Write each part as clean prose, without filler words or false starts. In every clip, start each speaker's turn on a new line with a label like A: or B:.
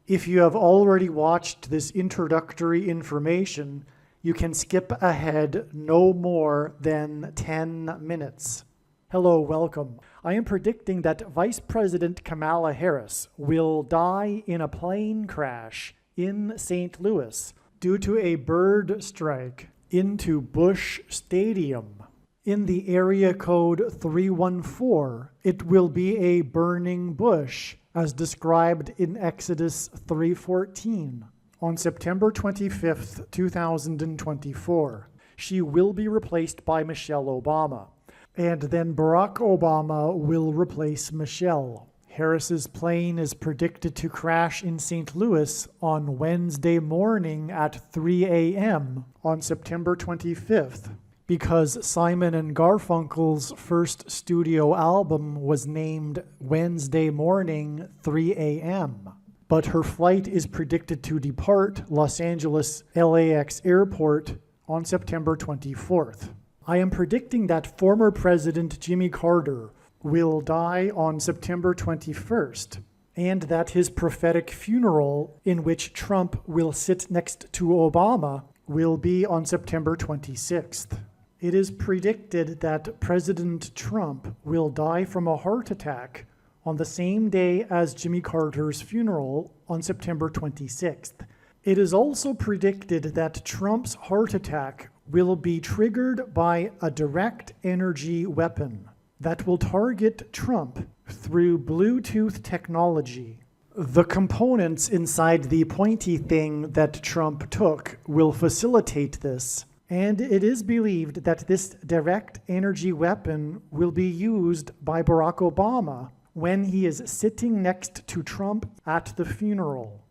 A: If you have already watched this introductory information, you can skip ahead no more than 10 minutes. Hello, welcome. I am predicting that Vice President Kamala Harris will die in a plane crash in St. Louis due to a bird strike into Busch Stadium. In the area code 314, it will be a burning bush, as described in Exodus 3:14. On September 25th, 2024, she will be replaced by Michelle Obama, and then Barack Obama will replace Michelle. Harris's plane is predicted to crash in St. Louis on Wednesday morning at 3 a.m. on September 25th. Because Simon and Garfunkel's first studio album was named Wednesday Morning 3 a.m., but her flight is predicted to depart Los Angeles LAX Airport on September 24th. I am predicting that former President Jimmy Carter will die on September 21st, and that his prophetic funeral, in which Trump will sit next to Obama, will be on September 26th. It is predicted that President Trump will die from a heart attack on the same day as Jimmy Carter's funeral on September 26th. It is also predicted that Trump's heart attack will be triggered by a direct energy weapon that will target Trump through Bluetooth technology. The components inside the pointy thing that Trump took will facilitate this. And it is believed that this direct energy weapon will be used by Barack Obama when he is sitting next to Trump at the funeral.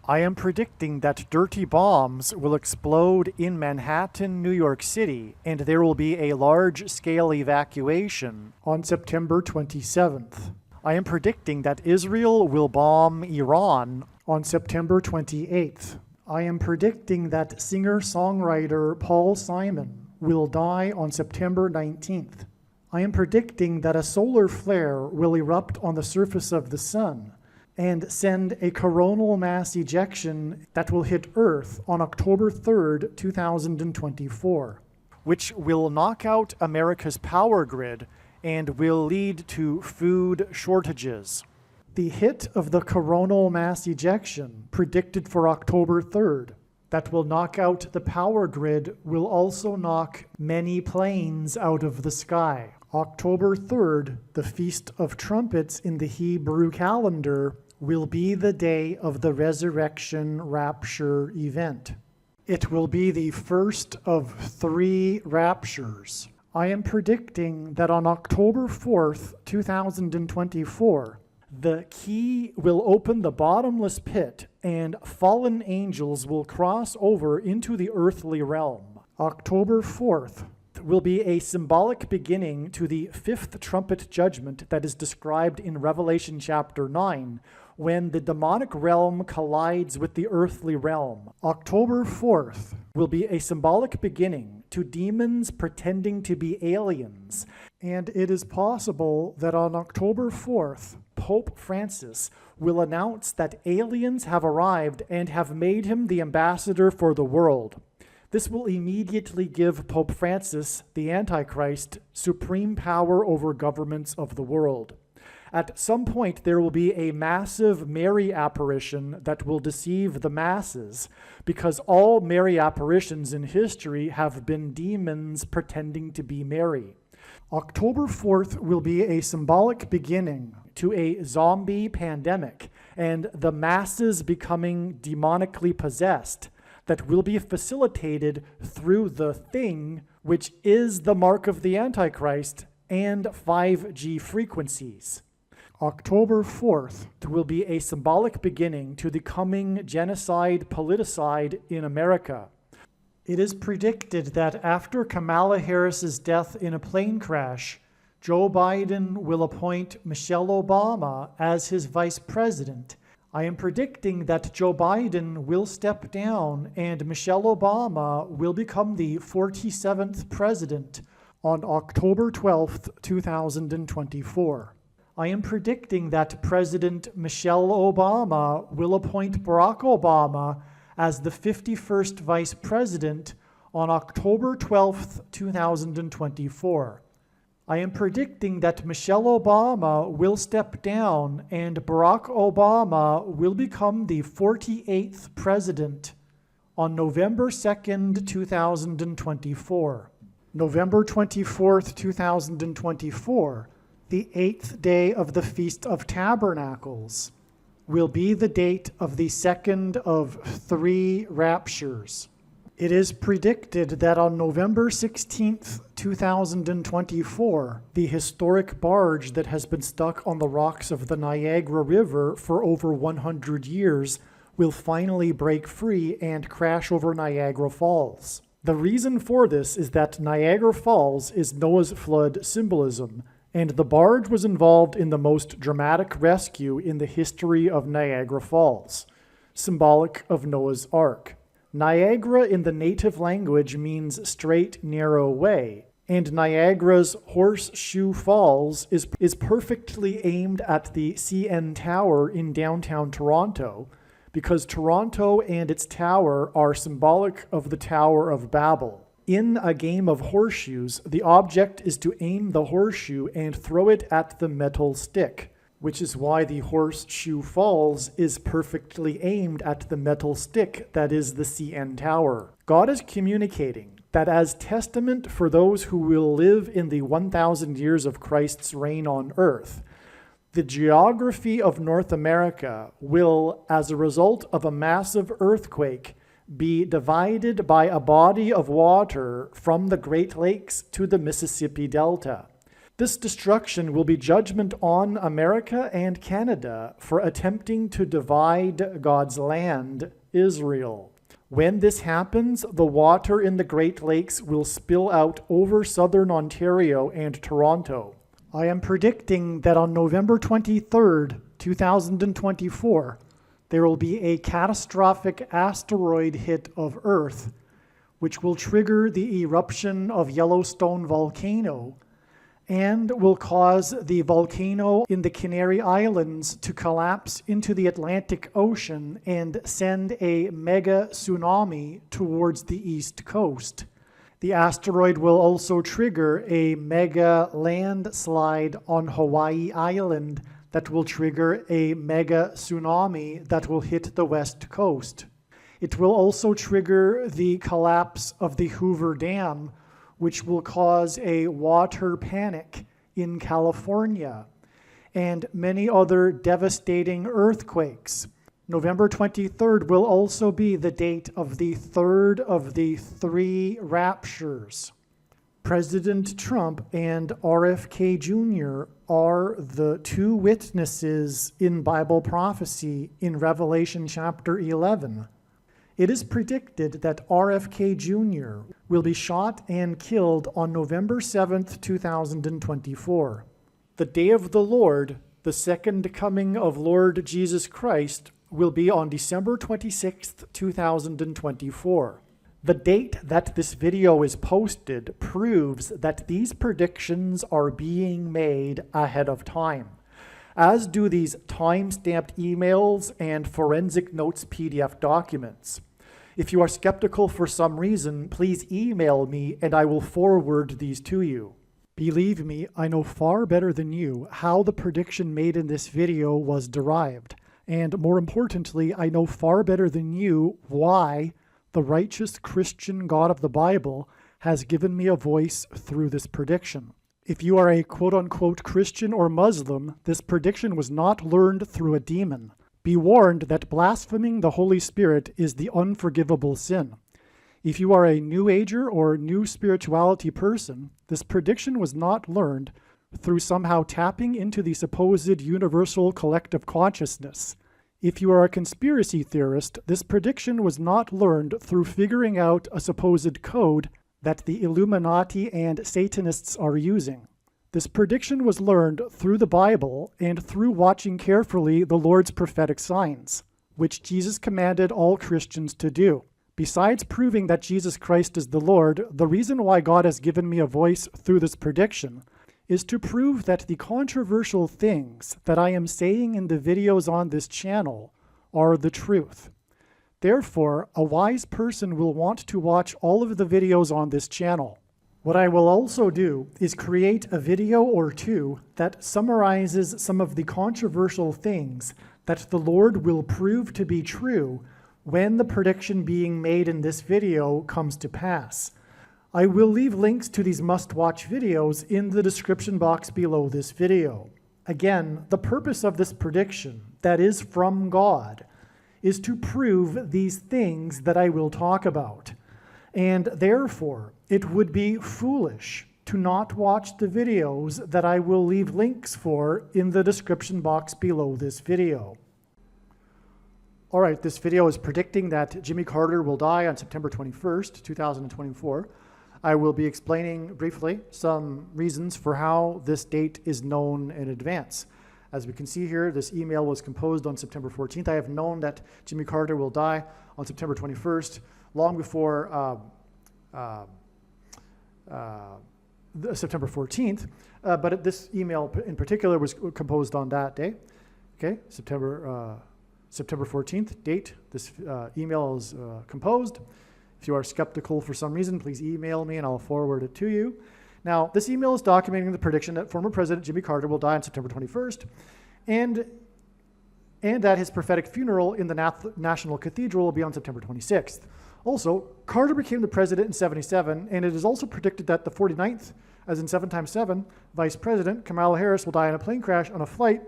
A: I am predicting that dirty bombs will explode in Manhattan, New York City, and there will be a large-scale evacuation on September 27th. I am predicting that Israel will bomb Iran on September 28th. I am predicting that singer-songwriter Paul Simon will die on September 19th. I am predicting that a solar flare will erupt on the surface of the sun and send a coronal mass ejection that will hit Earth on October 3rd, 2024, which will knock out America's power grid and will lead to food shortages. The hit of the coronal mass ejection, predicted for October 3rd, that will knock out the power grid, will also knock many planes out of the sky. October 3rd, the Feast of Trumpets in the Hebrew calendar, will be the day of the resurrection rapture event. It will be the first of 3 raptures. I am predicting that on October 4th, 2024, the key will open the bottomless pit, and fallen angels will cross over into the earthly realm. October 4th will be a symbolic beginning to the 5th trumpet judgment that is described in Revelation chapter 9, when the demonic realm collides with the earthly realm. October 4th will be a symbolic beginning to demons pretending to be aliens, and it is possible that on October 4th, Pope Francis will announce that aliens have arrived and have made him the ambassador for the world. This will immediately give Pope Francis, the Antichrist, supreme power over governments of the world. At some point, there will be a massive Mary apparition that will deceive the masses, because all Mary apparitions in history have been demons pretending to be Mary. October 4th will be a symbolic beginning to a zombie pandemic and the masses becoming demonically possessed that will be facilitated through the thing, which is the mark of the Antichrist and 5G frequencies. October 4th will be a symbolic beginning to the coming genocide politicide in America. It is predicted that after Kamala Harris's death in a plane crash, Joe Biden will appoint Michelle Obama as his vice president. I am predicting that Joe Biden will step down and Michelle Obama will become the 47th president on October 12th, 2024. I am predicting that President Michelle Obama will appoint Barack Obama as the 51st Vice President on October 12th, 2024. I am predicting that Michelle Obama will step down and Barack Obama will become the 48th President on November 2nd, 2024. November 24th, 2024, the 8th day of the Feast of Tabernacles, will be the date of the second of 3 raptures. It is predicted that on November 16th, 2024, the historic barge that has been stuck on the rocks of the Niagara River for over 100 years will finally break free and crash over Niagara Falls. The reason for this is that Niagara Falls is Noah's flood symbolism, and the barge was involved in the most dramatic rescue in the history of Niagara Falls, symbolic of Noah's Ark. Niagara in the native language means straight, narrow way, and Niagara's Horseshoe Falls is perfectly aimed at the CN Tower in downtown Toronto, because Toronto and its tower are symbolic of the Tower of Babel. In a game of horseshoes, the object is to aim the horseshoe and throw it at the metal stick, which is why the Horseshoe Falls is perfectly aimed at the metal stick that is the CN Tower. God is communicating that as testament for those who will live in the 1,000 years of Christ's reign on earth, the geography of North America will, as a result of a massive earthquake, be divided by a body of water from the Great Lakes to the Mississippi Delta. This destruction will be judgment on America and Canada for attempting to divide God's land, Israel. When this happens, the water in the Great Lakes will spill out over southern Ontario and Toronto. I am predicting that on November 23rd, 2024, there will be a catastrophic asteroid hit of Earth, which will trigger the eruption of Yellowstone volcano and will cause the volcano in the Canary Islands to collapse into the Atlantic Ocean and send a mega tsunami towards the east coast. The asteroid will also trigger a mega landslide on Hawaii Island that will trigger a mega tsunami that will hit the west coast. It will also trigger the collapse of the Hoover Dam, which will cause a water panic in California, and many other devastating earthquakes. November 23rd will also be the date of the third of the 3 raptures. President Trump and RFK Jr. are the 2 witnesses in Bible prophecy in Revelation chapter 11. It is predicted that RFK Jr. will be shot and killed on November 7th, 2024. The day of the Lord, the second coming of Lord Jesus Christ, will be on December 26th, 2024. The date that this video is posted proves that these predictions are being made ahead of time, as do these time-stamped emails and forensic notes PDF documents. If you are skeptical for some reason, please email me and I will forward these to you. Believe me, I know far better than you how the prediction made in this video was derived. And more importantly, I know far better than you why the righteous Christian God of the Bible has given me a voice through this prediction. If you are a quote-unquote Christian or Muslim, this prediction was not learned through a demon. Be warned that blaspheming the Holy Spirit is the unforgivable sin. If you are a New Ager or New Spirituality person, this prediction was not learned through somehow tapping into the supposed universal collective consciousness. If you are a conspiracy theorist, this prediction was not learned through figuring out a supposed code that the Illuminati and Satanists are using. This prediction was learned through the Bible and through watching carefully the Lord's prophetic signs, which Jesus commanded all Christians to do. Besides proving that Jesus Christ is the Lord, the reason why God has given me a voice through this prediction is to prove that the controversial things that I am saying in the videos on this channel are the truth. Therefore, a wise person will want to watch all of the videos on this channel. What I will also do is create a video or two that summarizes some of the controversial things that the Lord will prove to be true when the prediction being made in this video comes to pass. I will leave links to these must-watch videos in the description box below this video. Again, the purpose of this prediction, that is from God, is to prove these things that I will talk about. And therefore, it would be foolish to not watch the videos that I will leave links for in the description box below this video. All right, this video is predicting that Jimmy Carter will die on September 21st, 2024. I will be explaining briefly some reasons for how this date is known in advance. As we can see here, this email was composed on September 14th. I have known that Jimmy Carter will die on September 21st, long before September 14th, but this email in particular was composed on that day. Okay, September 14th date. This email is composed. If you are skeptical for some reason, please email me and I'll forward it to you. Now, this email is documenting the prediction that former President Jimmy Carter will die on September 21st, and that his prophetic funeral in the National Cathedral will be on September 26th. Also, Carter became the president in 1977, and it is also predicted that the 49th, as in 7 times 7, Vice President Kamala Harris will die in a plane crash on a flight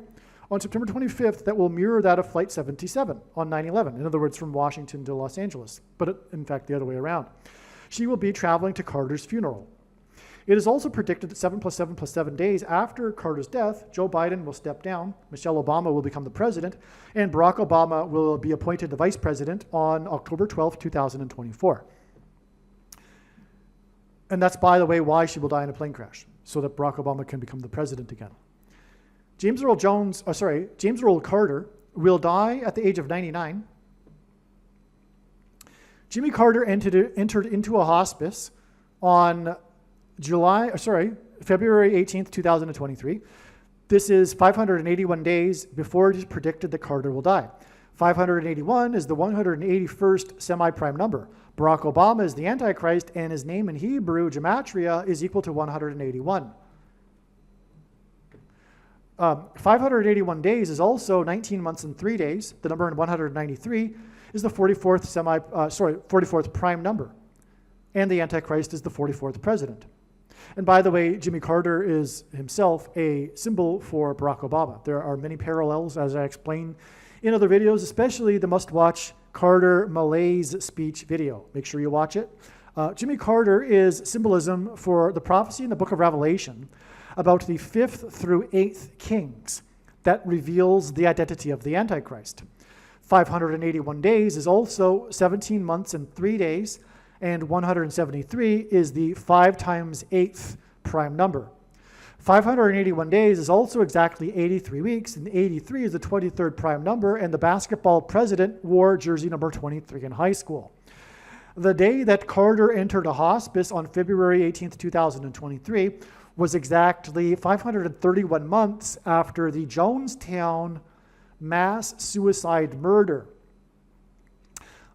A: on September 25th that will mirror that of Flight 77 on 9/11, in other words, from Washington to Los Angeles, but in fact the other way around. She will be traveling to Carter's funeral. It is also predicted that 7 + 7 + 7 days after Carter's death, Joe Biden will step down, Michelle Obama will become the president, and Barack Obama will be appointed the vice president on October 12, 2024. And that's, by the way, why she will die in a plane crash, so that Barack Obama can become the president again. James Earl Carter will die at the age of 99. Jimmy Carter entered into a hospice on February 18th, 2023. This is 581 days before it is predicted that Carter will die. 581 is the 181st semi-prime number. Barack Obama is the Antichrist, and his name in Hebrew, gematria, is equal to 181. 581 days is also 19 months and 3 days. The number in 193 is the 44th prime number. And the Antichrist is the 44th president. And by the way, Jimmy Carter is himself a symbol for Barack Obama. There are many parallels, as I explained in other videos, especially the must-watch Carter Malaise speech video. Make sure you watch it. Jimmy Carter is symbolism for the prophecy in the book of Revelation about the 5th through 8th kings that reveals the identity of the Antichrist. 581 days is also 17 months and 3 days, and 173 is the 5 times 8th prime number. 581 days is also exactly 83 weeks, and 83 is the 23rd prime number, and the basketball president wore jersey number 23 in high school. The day that Carter entered a hospice on February 18th, 2023 was exactly 531 months after the Jonestown mass suicide murder.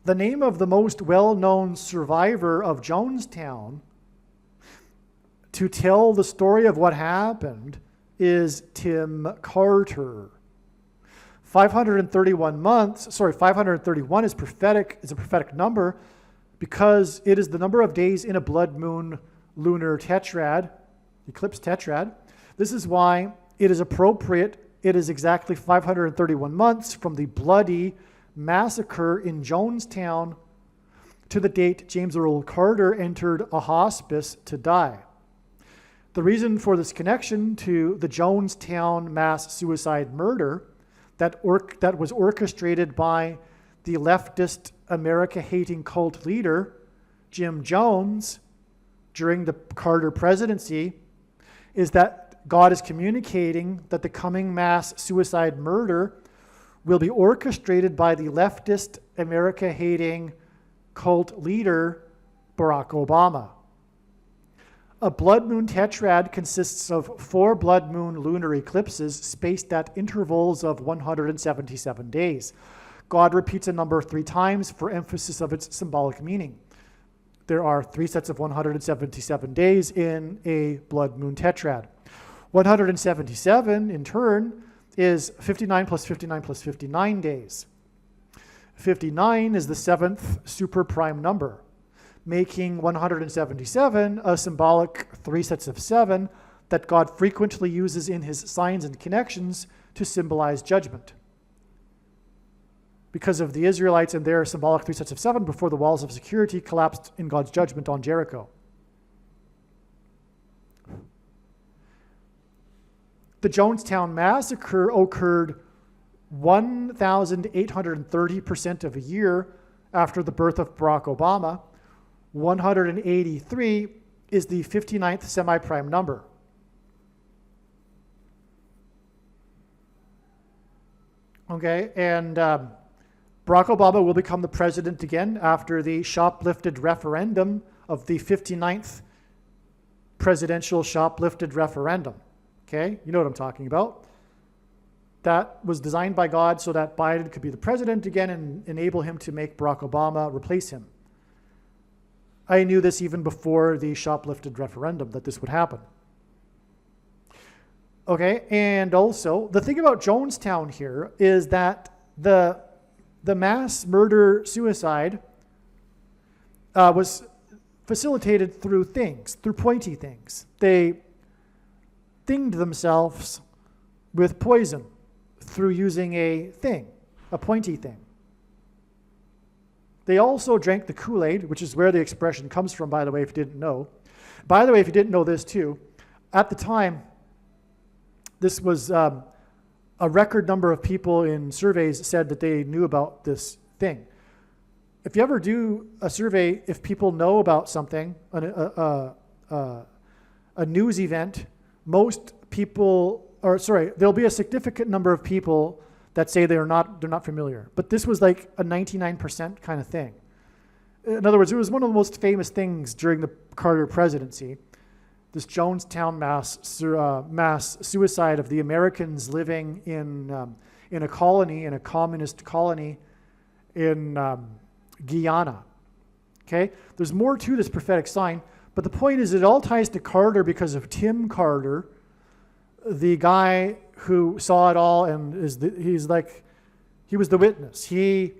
A: The name of the most well-known survivor of Jonestown to tell the story of what happened is Tim Carter. 531 is prophetic, is a prophetic number because it is the number of days in a blood moon lunar tetrad, eclipse tetrad. This is why it is appropriate. It is exactly 531 months from the bloody massacre in Jonestown to the date James Earl Carter entered a hospice to die. The reason for this connection to the Jonestown mass suicide murder that was orchestrated by the leftist America-hating cult leader, Jim Jones, during the Carter presidency, is that God is communicating that the coming mass suicide murder will be orchestrated by the leftist America-hating cult leader, Barack Obama. A blood moon tetrad consists of 4 blood moon lunar eclipses spaced at intervals of 177 days. God repeats a number 3 times for emphasis of its symbolic meaning. There are 3 sets of 177 days in a blood moon tetrad. 177, in turn, is 59 plus 59 plus 59 days. 59 is the 7th super prime number, making 177 a symbolic 3 sets of 7 that God frequently uses in his signs and connections to symbolize judgment. Because of the Israelites and their symbolic 3 sets of 7 before the walls of security collapsed in God's judgment on Jericho. The Jonestown Massacre occurred 1,830% of a year after the birth of Barack Obama. 183 is the 59th semi-prime number. Okay, and Barack Obama will become the president again after the shoplifted referendum of the 59th presidential shoplifted referendum. Okay, you know what I'm talking about. That was designed by God so that Biden could be the president again and enable him to make Barack Obama replace him. I knew this even before the shoplifted referendum, that this would happen. Okay, and also, the thing about Jonestown here is that the mass murder-suicide was facilitated through pointy things. They thinged themselves with poison through using a pointy thing. They also drank the Kool-Aid, which is where the expression comes from, by the way, if you didn't know. By the way, if you didn't know this too, at the time, this was a record number of people in surveys said that they knew about this thing. If you ever do a survey, if people know about something, a news event, most people, there'll be a significant number of people that say they're not familiar. But this was like a 99% kind of thing. In other words, it was one of the most famous things during the Carter presidency. This Jonestown mass suicide of the Americans living in a colony, in a communist colony in Guyana. Okay, there's more to this prophetic sign, but the point is it all ties to Carter because of Tim Carter, the guy who saw it all, and he was the witness. He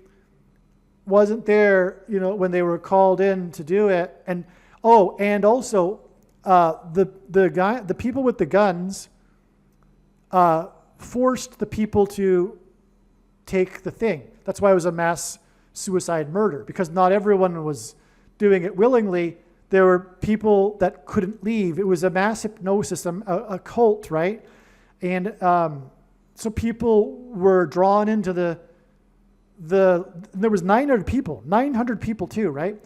A: wasn't there, when they were called in to do it, and also the people with the guns forced the people to take the thing. That's why it was a mass suicide murder, because not everyone was doing it willingly. There were people that couldn't leave. It was a mass hypnosis, a cult, right? And so people were drawn into there was 900 people too, right?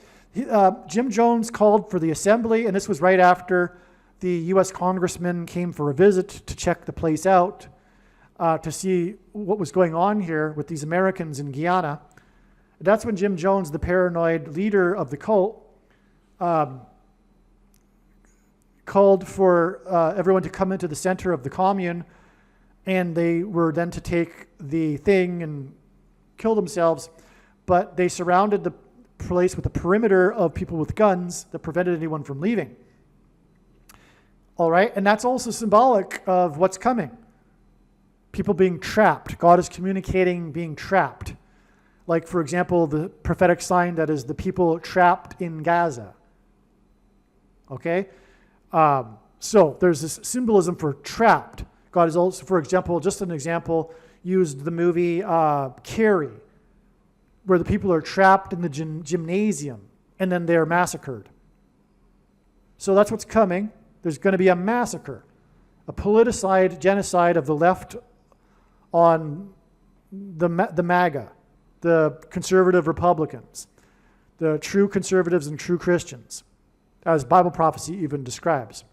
A: Jim Jones called for the assembly, and this was right after the U.S. congressman came for a visit to check the place out, to see what was going on here with these Americans in Guyana. That's when Jim Jones, the paranoid leader of the cult, called for everyone to come into the center of the commune, and they were then to take the thing and kill themselves, but they surrounded the place with a perimeter of people with guns that prevented anyone from leaving. All right, and that's also symbolic of what's coming. People being trapped. God is communicating being trapped. Like, for example, the prophetic sign that is the people trapped in Gaza. Okay? So there's this symbolism for trapped. God is also, for example, just an example, used the movie Carrie, where the people are trapped in the gymnasium and then they're massacred. So that's what's coming. There's going to be a massacre, a politicized genocide of the left on the MAGA, the conservative Republicans, the true conservatives and true Christians, as Bible prophecy even describes.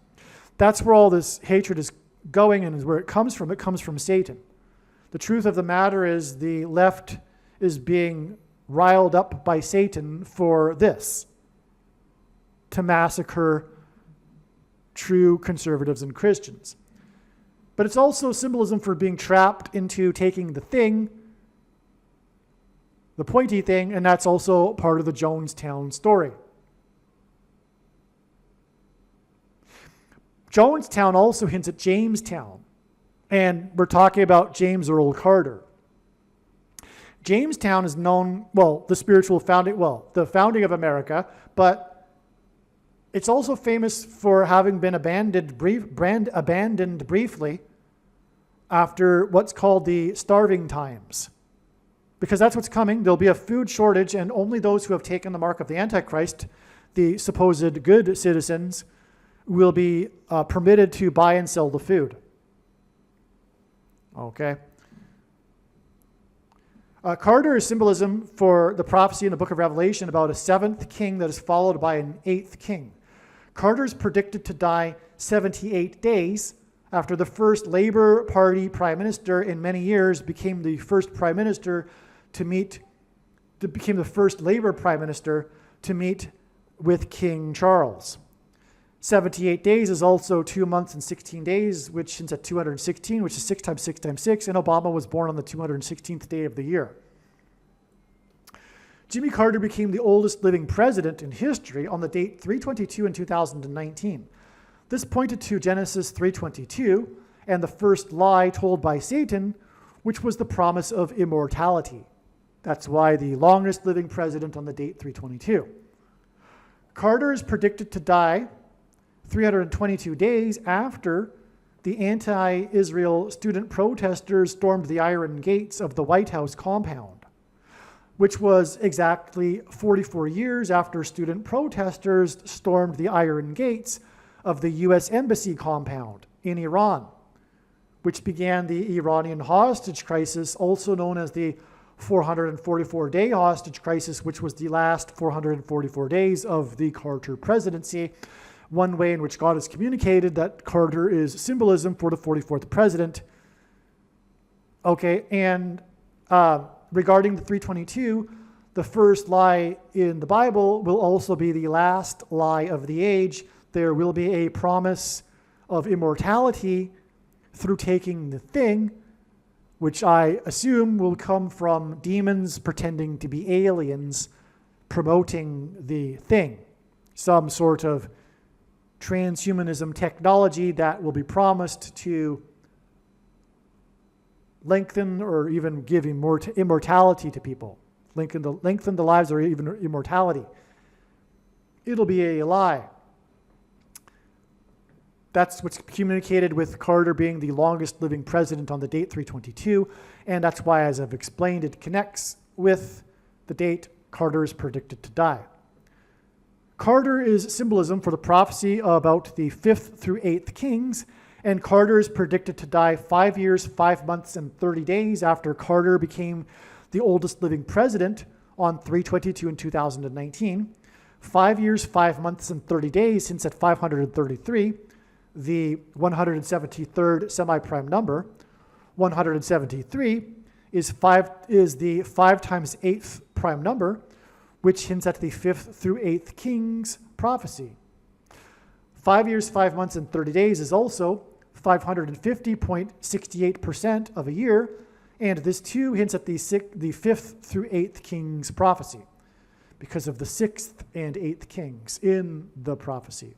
A: That's where all this hatred is going, and is where it comes from. It comes from Satan. The truth of the matter is the left is being riled up by Satan for this, to massacre true conservatives and Christians. But it's also symbolism for being trapped into taking the thing, the pointy thing, and that's also part of the Jonestown story. Jonestown also hints at Jamestown, and we're talking about James Earl Carter. Jamestown is known, the founding of America, but it's also famous for having been abandoned briefly after what's called the starving times. Because that's what's coming. There'll be a food shortage, and only those who have taken the mark of the Antichrist, the supposed good citizens, will be permitted to buy and sell the food. Okay. Carter is symbolism for the prophecy in the book of Revelation about a seventh king that is followed by an eighth king. Carter is predicted to die 78 days after the first Labour Party prime minister in many years became the first prime minister became the first Labour prime minister to meet with King Charles. 78 days is also 2 months and 16 days, which hints at 216, which is 6 times 6 times 6, and Obama was born on the 216th day of the year. Jimmy Carter became the oldest living president in history on the date 3/22 in 2019. This pointed to Genesis 3:22 and the first lie told by Satan, which was the promise of immortality. That's why the longest living president on the date 3/22. Carter is predicted to die 322 days after the anti-Israel student protesters stormed the iron gates of the White House compound, which was exactly 44 years after student protesters stormed the iron gates of the U.S. Embassy compound in Iran, which began the Iranian hostage crisis, also known as the 444-day hostage crisis, which was the last 444 days of the Carter presidency. One way in which God has communicated that Carter is symbolism for the 44th president. Okay, and regarding the 322, the first lie in the Bible will also be the last lie of the age. There will be a promise of immortality through taking the thing, which I assume will come from demons pretending to be aliens promoting the thing. Some sort of transhumanism technology that will be promised to lengthen or even give immortality to people. Lengthen the lives or even immortality. It'll be a lie. That's what's communicated with Carter being the longest living president on the date 3/22, and that's why, as I've explained, it connects with the date Carter is predicted to die. Carter is symbolism for the prophecy about the 5th through 8th kings, and Carter is predicted to die 5 years, 5 months, and 30 days after Carter became the oldest living president on 3/22 in 2019. 5 years, 5 months, and 30 days since at 533, the 173rd semi-prime number. 173 is the 5 times 8th prime number, which hints at the 5th through 8th king's prophecy. 5 years, 5 months, and 30 days is also 550.68% of a year, and this too hints at the 5th through 8th king's prophecy because of the 6th and 8th kings in the prophecy.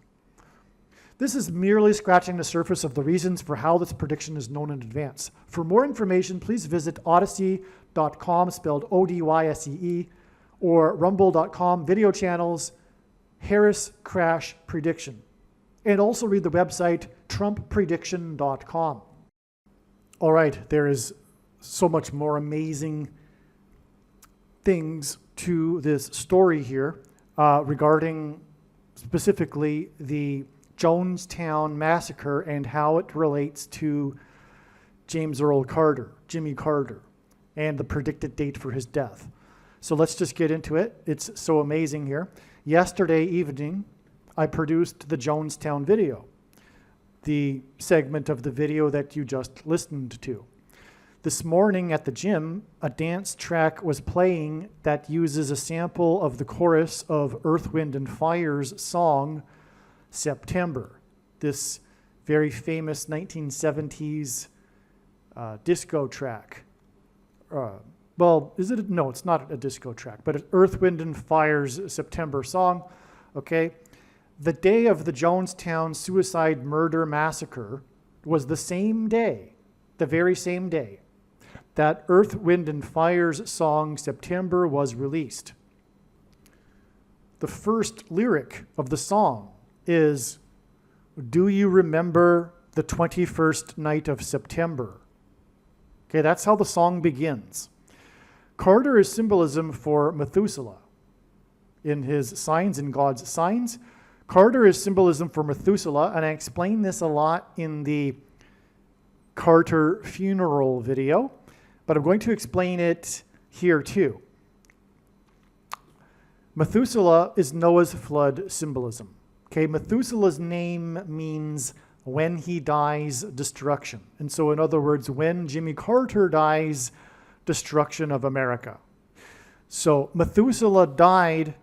A: This is merely scratching the surface of the reasons for how this prediction is known in advance. For more information, please visit odyssey.com, spelled O-D-Y-S-E-E, or rumble.com video channels, Harris Crash Prediction. And also read the website trumpprediction.com. All right, there is so much more amazing things to this story here regarding specifically the Jonestown Massacre and how it relates to James Earl Carter, Jimmy Carter, and the predicted date for his death. So let's just get into it. It's so amazing here. Yesterday evening, I produced the Jonestown video, the segment of the video that you just listened to. This morning at the gym, a dance track was playing that uses a sample of the chorus of Earth, Wind, and Fire's song, September. this very famous 1970s disco track. Well, is it? No, it's not a disco track, but it's Earth, Wind, and Fire's September song. Okay. The day of the Jonestown Suicide Murder Massacre was the same day, the very same day, that Earth, Wind, and Fire's song September was released. The first lyric of the song is, "Do you remember the 21st night of September?" Okay, that's how the song begins. Carter is symbolism for Methuselah. In his Signs in God's Signs, Carter is symbolism for Methuselah, and I explain this a lot in the Carter funeral video, but I'm going to explain it here too. Methuselah is Noah's flood symbolism. Okay, Methuselah's name means when he dies, destruction. And so in other words, when Jimmy Carter dies, destruction of America. So Methuselah died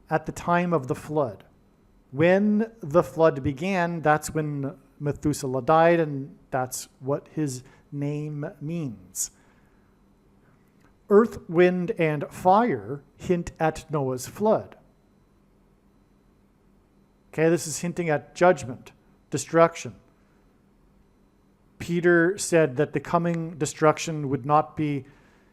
A: at the time of the flood. When the flood began, that's when Methuselah died, and that's what his name means. Earth, wind, and fire hint at Noah's flood. Okay, this is hinting at judgment, destruction. Peter said that the coming destruction would not be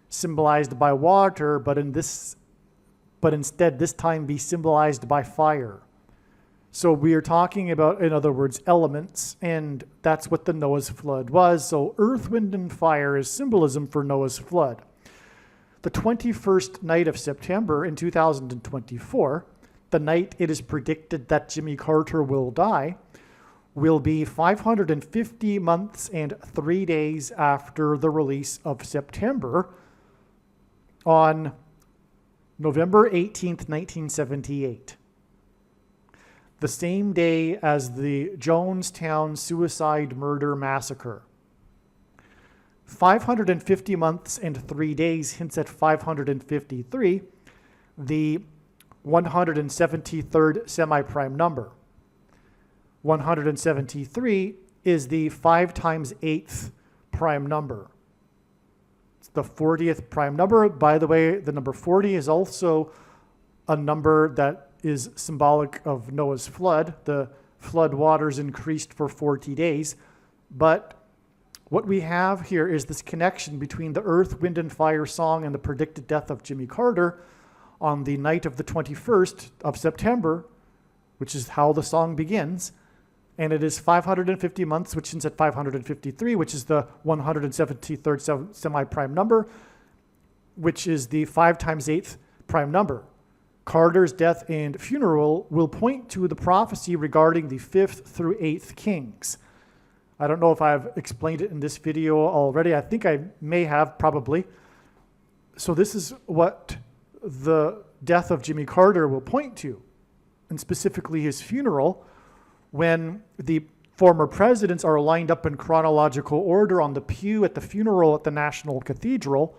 A: symbolized by water, but instead this time be symbolized by fire. So we are talking about, in other words, elements, and that's what the Noah's flood was. So earth, wind, and fire is symbolism for Noah's flood. The 21st night of September in 2024, the night it is predicted that Jimmy Carter will die, will be 550 months and 3 days after the release of September on November 18th, 1978. The same day as the Jonestown Suicide Murder Massacre. 550 months and 3 days hints at 553, the 173rd semi-prime number. 173 is the 5 times 8th prime number. It's the 40th prime number. By the way, the number 40 is also a number that is symbolic of Noah's flood. The flood waters increased for 40 days. But what we have here is this connection between the Earth, Wind, and Fire song and the predicted death of Jimmy Carter on the night of the 21st of September, which is how the song begins. And it is 550 months, which ends at 553, which is the 173rd semi-prime number, which is the 5 times 8th prime number. Carter's death and funeral will point to the prophecy regarding the 5th through 8th kings. I don't know if I've explained it in this video already. I think I may have, probably. So this is what the death of Jimmy Carter will point to, and specifically his funeral, when the former presidents are lined up in chronological order on the pew at the funeral at the National Cathedral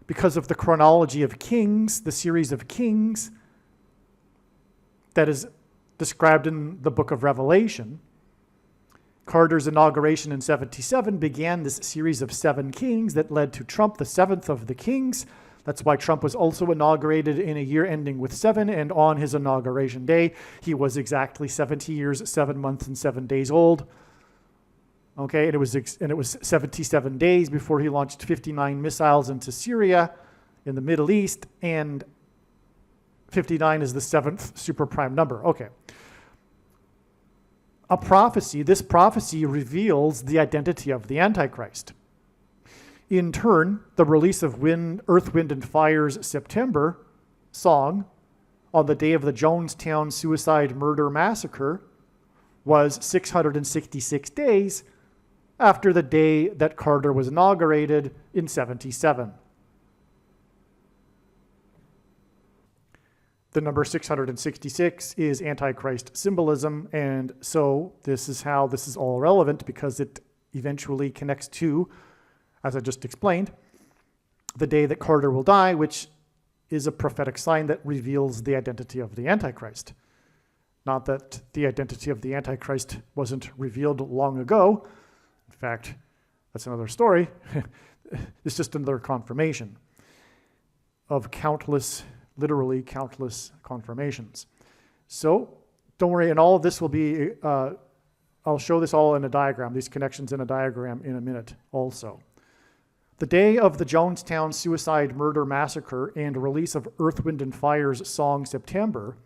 A: because of the chronology of kings, the series of kings that is described in the book of Revelation. Carter's inauguration in 77 began this series of 7 kings that led to Trump, the 7th of the kings. That's why Trump was also inaugurated in a year ending with 7, and on his inauguration day, he was exactly 70 years, 7 months, and 7 days old. Okay, and it was 77 days before he launched 59 missiles into Syria in the Middle East, and 59 is the 7th super prime number. Okay. This prophecy reveals the identity of the Antichrist. In turn, the release of Earth, Wind, and Fire's September song on the day of the Jonestown Suicide Murder Massacre was 666 days after the day that Carter was inaugurated in 77. The number 666 is Antichrist symbolism, and so this is how this is all relevant, because it eventually connects to, as I just explained, the day that Carter will die, which is a prophetic sign that reveals the identity of the Antichrist. Not that the identity of the Antichrist wasn't revealed long ago. In fact, that's another story. It's just another confirmation of countless, literally countless confirmations. So don't worry, and all of this will be, I'll show this all in a diagram, these connections in a diagram in a minute also. The day of the Jonestown Suicide Murder Massacre and release of Earth, Wind, and Fire's song September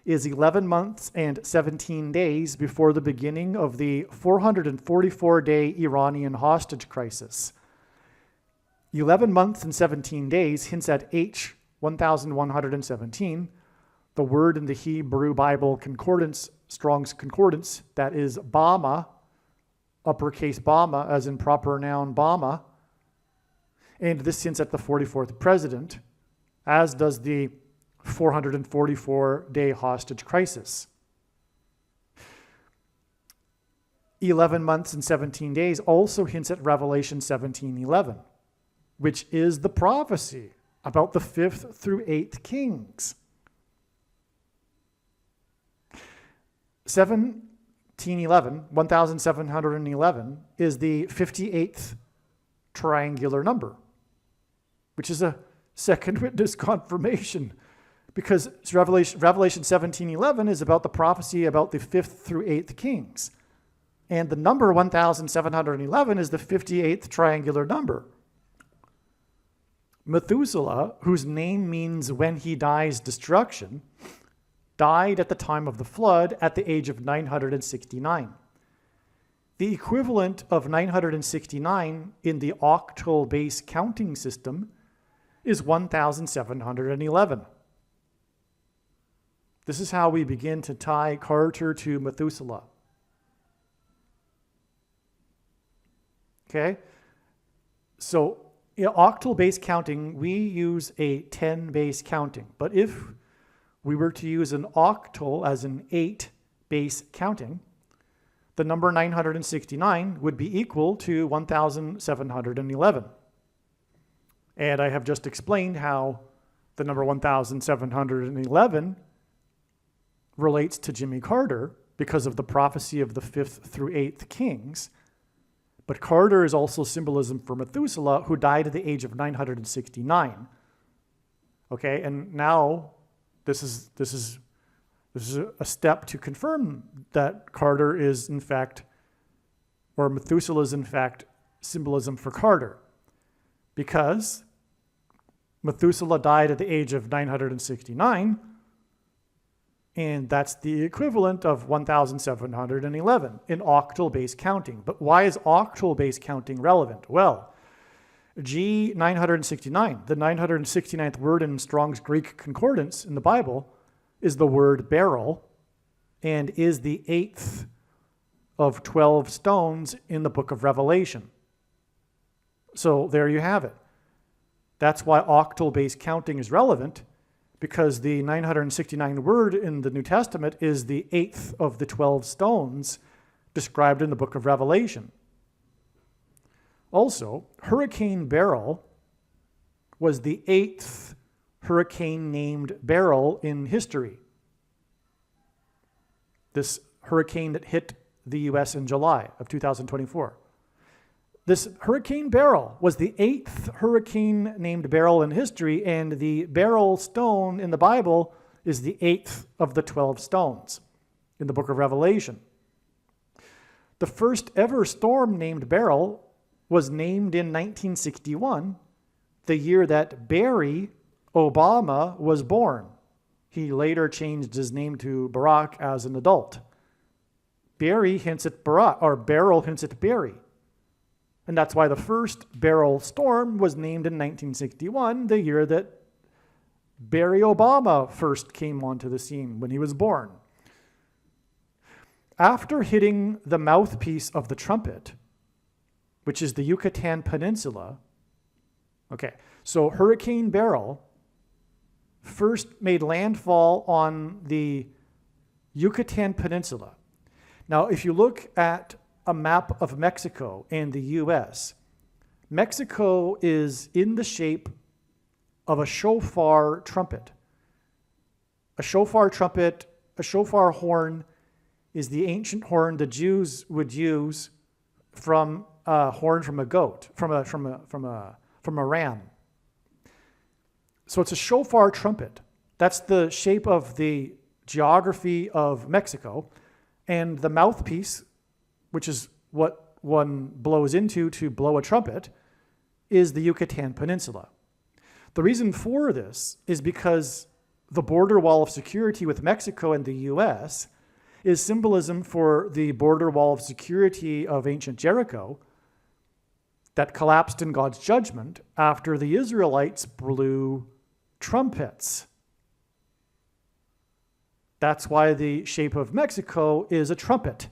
A: is 11 months and 17 days before the beginning of the 444-day Iranian hostage crisis. 11 months and 17 days hints at H 1117, the word in the Hebrew Bible concordance, Strong's Concordance, that is Bama, uppercase Bama, as in proper noun Bama. And this hints at the 44th president, as does the 444-day hostage crisis. 11 months and 17 days also hints at Revelation 17:11, which is the prophecy about the 5th through 8th kings. 1711 is the 58th triangular number, which is a second witness confirmation, because Revelation 17:11 is about the prophecy about the 5th through 8th kings. And the number 1711 is the 58th triangular number. Methuselah, whose name means when he dies destruction, died at the time of the flood at the age of 969. The equivalent of 969 in the octal base counting system is 1711. This is how we begin to tie Carter to Methuselah. Okay? So in octal base counting, we use a 10 base counting. But if we were to use an octal as an 8 base counting, the number 969 would be equal to 1711. And I have just explained how the number 1711 relates to Jimmy Carter because of the prophecy of the 5th through 8th kings. But Carter is also symbolism for Methuselah, who died at the age of 969. Okay, and now this is a step to confirm that Carter is in fact, or Methuselah is in fact symbolism for Carter, because Methuselah died at the age of 969, and that's the equivalent of 1711 in octal base counting. But why is octal base counting relevant? Well, G969, the 969th word in Strong's Greek Concordance in the Bible, is the word beryl, and is the 8th of 12 stones in the book of Revelation. So there you have it. That's why octal base counting is relevant, because the 969 word in the New Testament is the 8th of the 12 stones described in the book of Revelation. Also, Hurricane Beryl was the 8th hurricane named Beryl in history. This hurricane that hit the U.S. in July of 2024. This Hurricane Beryl was the 8th hurricane named Beryl in history, and the beryl stone in the Bible is the 8th of the 12 stones in the book of Revelation. The first ever storm named Beryl was named in 1961, the year that Barry Obama was born. He later changed his name to Barack as an adult. Barry hints at Barack, or Beryl hints at Barry. And that's why the first Beryl storm was named in 1961, the year that Barry Obama first came onto the scene when he was born. After hitting the mouthpiece of the trumpet, which is the Yucatan Peninsula, okay, so Hurricane Beryl first made landfall on the Yucatan Peninsula. Now, if you look at a map of Mexico and the U.S., Mexico is in the shape of a shofar trumpet. A shofar trumpet A shofar horn is the ancient horn the Jews would use from a horn from a goat, from a ram. So it's a shofar trumpet. That's the shape of the geography of Mexico. And the mouthpiece, which is what one blows into to blow a trumpet, is the Yucatan Peninsula. The reason for this is because the border wall of security with Mexico and the US is symbolism for the border wall of security of ancient Jericho that collapsed in God's judgment after the Israelites blew trumpets. That's why the shape of Mexico is a trumpet.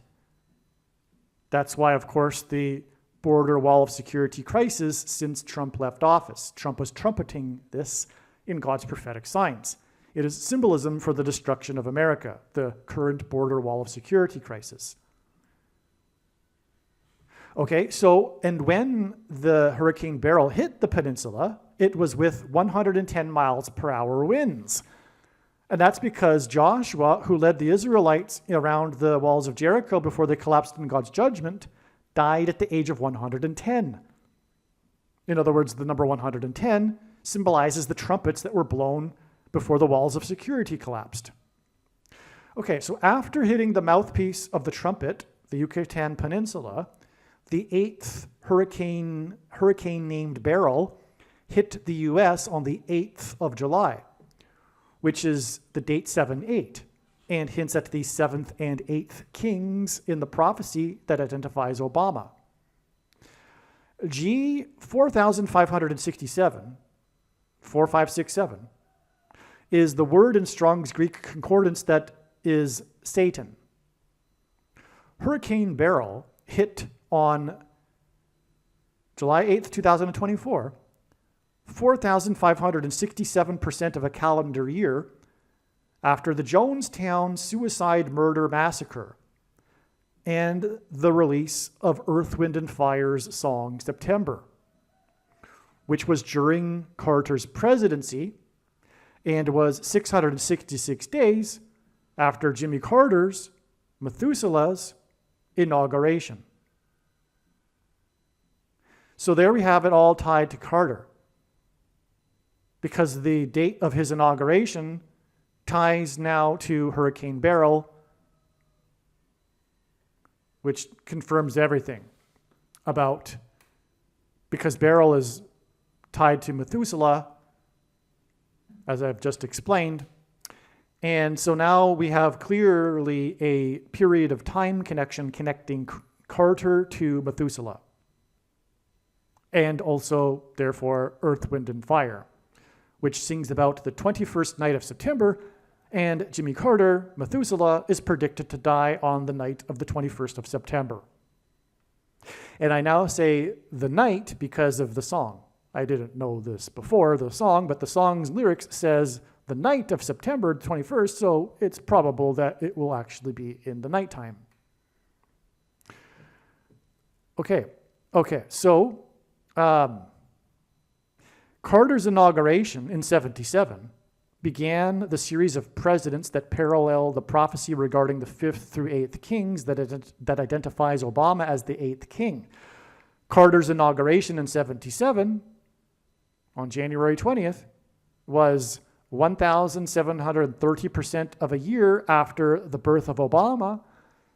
A: That's why, of course, the border wall of security crisis since Trump left office. Trump was trumpeting this in God's prophetic signs. It is symbolism for the destruction of America, the current border wall of security crisis. Okay, so, and when the Hurricane Beryl hit the peninsula, it was with 110 miles per hour winds. And that's because Joshua, who led the Israelites around the walls of Jericho before they collapsed in God's judgment, died at the age of 110. In other words, the number 110 symbolizes the trumpets that were blown before the walls of security collapsed. Okay, so after hitting the mouthpiece of the trumpet, the Yucatan Peninsula, the 8th hurricane named Beryl hit the US on the 8th of July, which is the date 7-8, and hints at the 7th and 8th kings in the prophecy that identifies Obama. G 4567, 4567, is the word in Strong's Greek Concordance that is Satan. Hurricane Beryl hit on July 8th, 2024, 4,567% of a calendar year after the Jonestown Suicide Murder Massacre and the release of Earth, Wind, and Fire's song September, which was during Carter's presidency and was 666 days after Jimmy Carter's, Methuselah's, inauguration. So there we have it all tied to Carter, because the date of his inauguration ties now to Hurricane Beryl, which confirms everything about, because Beryl is tied to Methuselah, as I've just explained. And so now we have clearly a period of time connection connecting Carter to Methuselah, and also, therefore, Earth, Wind, and Fire, which sings about the 21st night of September, and Jimmy Carter, Methuselah, is predicted to die on the night of the 21st of September. And I now say the night because of the song. I didn't know this before the song, but the song's lyrics says the night of September 21st, so it's probable that it will actually be in the nighttime. Okay, so Carter's inauguration in 77 began the series of presidents that parallel the prophecy regarding the 5th through 8th kings that identifies Obama as the 8th king. Carter's inauguration in 77, on January 20th, was 1,730% of a year after the birth of Obama,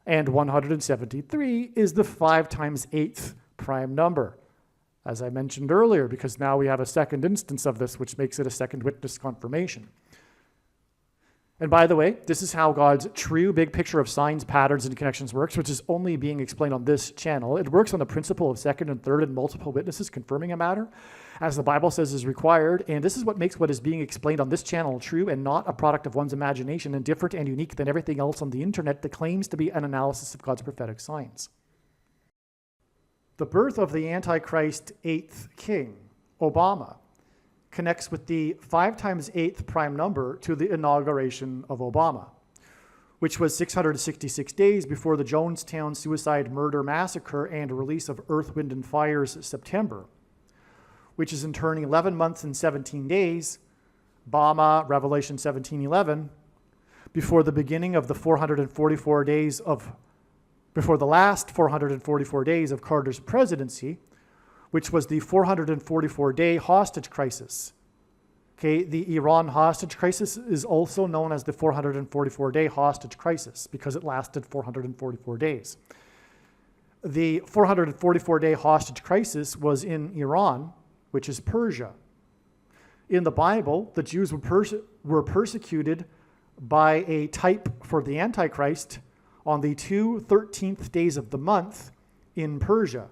A: and 173 is the 5 times 8th prime number, as I mentioned earlier, because now we have a second instance of this, which makes it a second witness confirmation. And by the way, this is how God's true big picture of signs, patterns, and connections works, which is only being explained on this channel. It works on the principle of second and third and multiple witnesses confirming a matter, as the Bible says is required. And this is what makes what is being explained on this channel true and not a product of one's imagination and different and unique than everything else on the internet that claims to be an analysis of God's prophetic signs. The birth of the Antichrist 8th king, Obama, connects with the 5 times 8th prime number to the inauguration of Obama, which was 666 days before the Jonestown Suicide Murder Massacre and release of Earth, Wind, and Fire's September, which is in turn 11 months and 17 days, Bama, Revelation 17:11, before the beginning of the 444 days of, before the last 444 days of Carter's presidency, which was the 444-day hostage crisis. Okay, the Iran hostage crisis is also known as the 444-day hostage crisis because it lasted 444 days. The 444-day hostage crisis was in Iran, which is Persia. In the Bible, the Jews were persecuted by a type for the Antichrist on the 13th days of the month in Persia.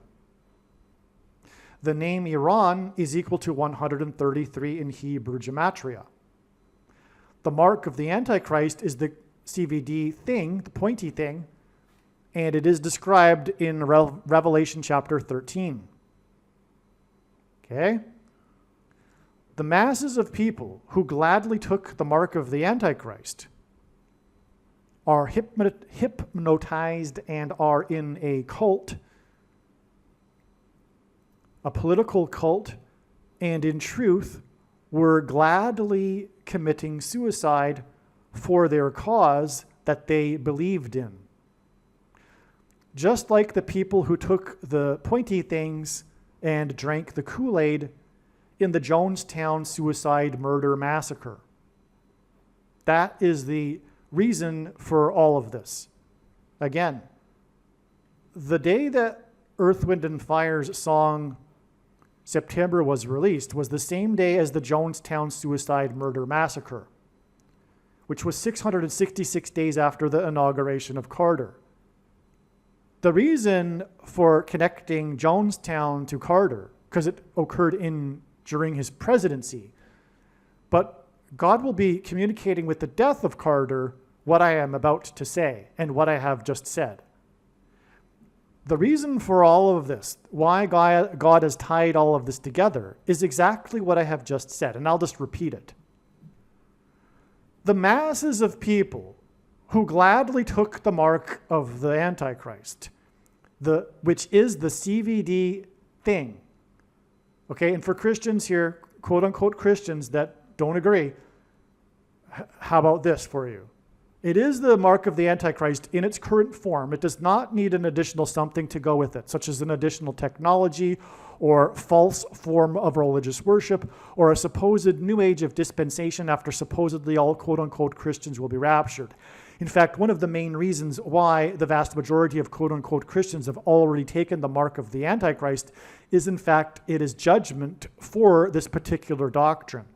A: The name Iran is equal to 133 in Hebrew gematria. The mark of the Antichrist is the CVD thing, the pointy thing, and it is described in Revelation chapter 13. Okay? The masses of people who gladly took the mark of the Antichrist are hypnotized and are in a cult, a political cult, and in truth were gladly committing suicide for their cause that they believed in. Just like the people who took the pointy things and drank the Kool-Aid in the Jonestown suicide murder massacre. That is the reason for all of this. Again, the day that Earth, Wind, and Fire's song September was released was the same day as the Jonestown suicide murder massacre, which was 666 days after the inauguration of Carter. The reason for connecting Jonestown to Carter, because it occurred during his presidency, but God will be communicating with the death of Carter what I am about to say and what I have just said. The reason for all of this, why God has tied all of this together, is exactly what I have just said, and I'll just repeat it. The masses of people who gladly took the mark of the Antichrist, which is the CVD thing. Okay, and for Christians here, quote-unquote Christians that don't agree, how about this for you? It is the mark of the Antichrist in its current form. It does not need an additional something to go with it, such as an additional technology or false form of religious worship or a supposed new age of dispensation after supposedly all quote-unquote Christians will be raptured. In fact, one of the main reasons why the vast majority of quote-unquote Christians have already taken the mark of the Antichrist is, in fact, it is judgment for this particular doctrine.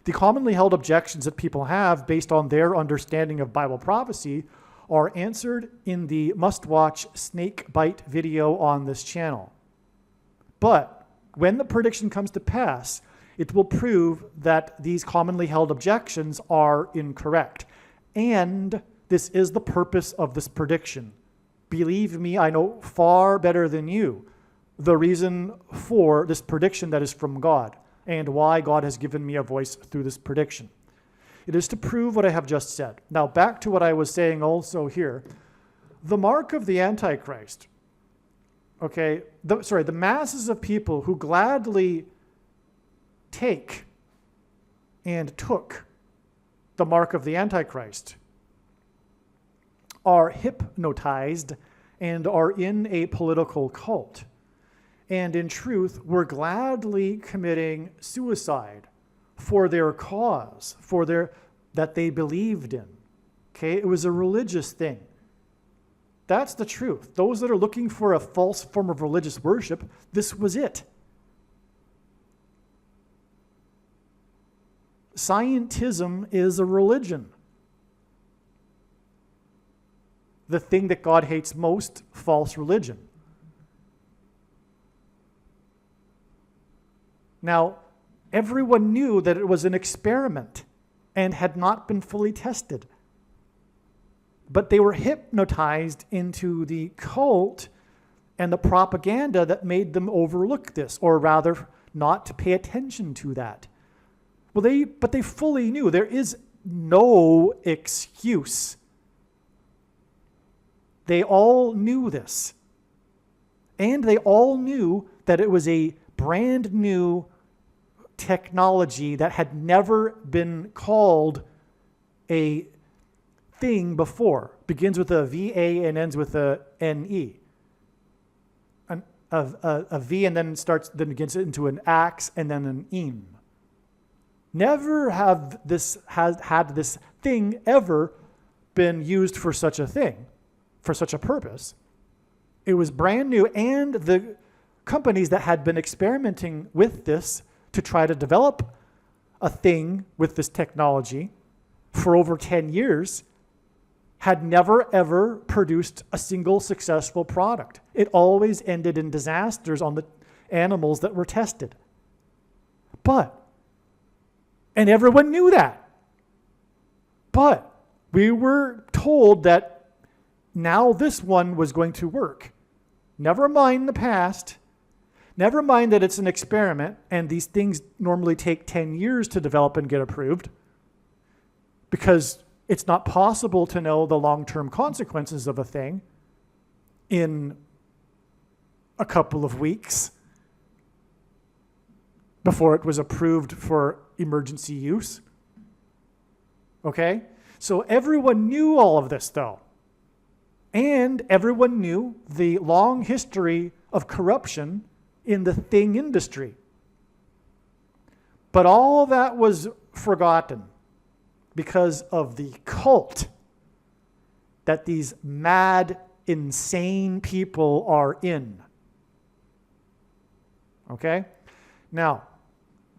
A: The commonly held objections that people have based on their understanding of Bible prophecy are answered in the must-watch snake bite video on this channel. But when the prediction comes to pass, it will prove that these commonly held objections are incorrect. And this is the purpose of this prediction. Believe me, I know far better than you the reason for this prediction that is from God and why God has given me a voice through this prediction. It is to prove what I have just said. Now, back to what I was saying also here. The mark of the Antichrist, okay, the masses of people who gladly take and took the mark of the Antichrist are hypnotized and are in a political cult. And in truth, were gladly committing suicide for their cause, that they believed in. Okay, it was a religious thing. That's the truth. Those that are looking for a false form of religious worship, this was it. Scientism is a religion. The thing that God hates most, false religion. Now, everyone knew that it was an experiment and had not been fully tested. But they were hypnotized into the cult and the propaganda that made them overlook this, or rather, not to pay attention to that. But they fully knew there is no excuse. They all knew this. And they all knew that it was a brand new technology that had never been called a thing before. Begins with a VA and ends with a NE. A V and then gets into an ax and then an im. Never had this thing ever been used for such a thing, for such a purpose. It was brand new, and the companies that had been experimenting with this to try to develop a thing with this technology for over 10 years had never ever produced a single successful product. It always ended in disasters on the animals that were tested. And everyone knew that. But we were told that now this one was going to work. Never mind the past. Never mind that it's an experiment and these things normally take 10 years to develop and get approved, because it's not possible to know the long-term consequences of a thing in a couple of weeks before it was approved for emergency use. Okay? So everyone knew all of this, though. And everyone knew the long history of corruption in the thing industry. But all that was forgotten because of the cult that these mad, insane people are in. Okay? Now,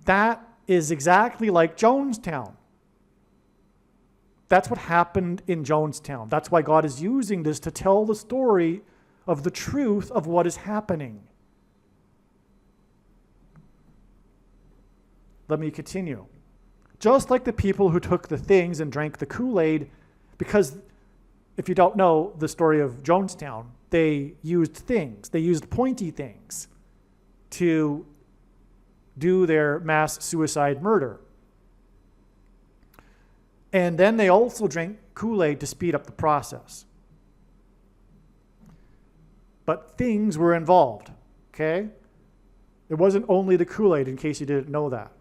A: that is exactly like Jonestown. That's what happened in Jonestown. That's why God is using this to tell the story of the truth of what is happening. Let me continue. Just like the people who took the things and drank the Kool-Aid, because if you don't know the story of Jonestown, they used things. They used pointy things to do their mass suicide murder. And then they also drank Kool-Aid to speed up the process. But things were involved, okay? It wasn't only the Kool-Aid, in case you didn't know that.